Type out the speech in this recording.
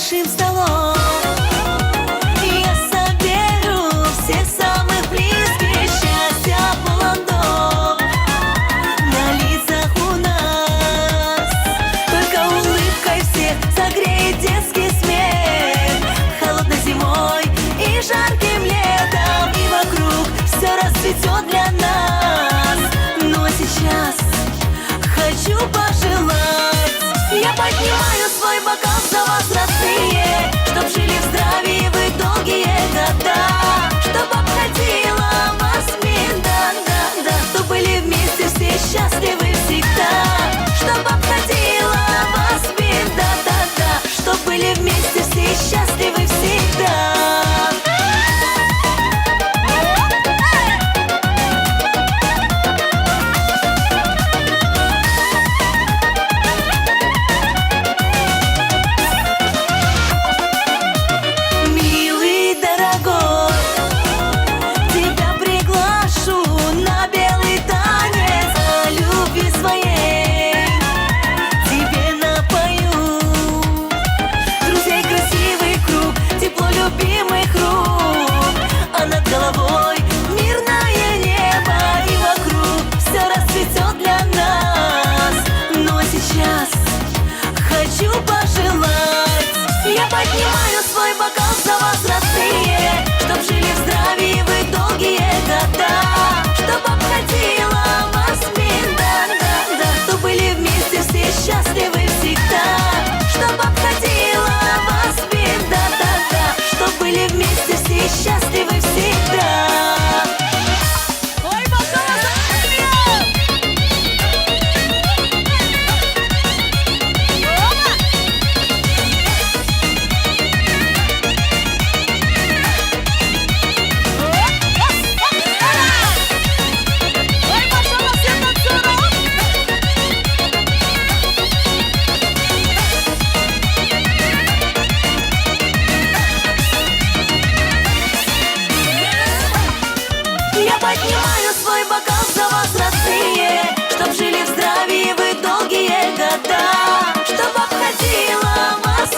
большим столом. Я соберу всех самых близких, счастья полон дом. На лицах у нас только улыбкой всех согреет детский смех. Холодной зимой и жарким летом, и вокруг все расцветет для нас. Но сейчас хочу пожелать, я поднимаю свой бокал за вас, родные, чтоб жили в здравии вы долгие года, чтоб обходила вас да, чтоб были вместе все счастливы всегда, чтоб обходила вас да, чтоб были вместе все счастливы всегда. Любимых рук, а над головой мирное небо, и вокруг все расцветет для нас. Но сейчас хочу пожелать, я поднимаю свой бокал за вас, родные, чтоб жили в здравии вы долгие года, чтоб обходила вас да, чтоб были вместе все счастливы всегда, чтоб обходила вас да, чтоб были вместе все счастливы всегда. Ой, бокал поднимаю свой бокал за вас, родные, чтоб жили в здравии вы долгие года, чтоб обходила вас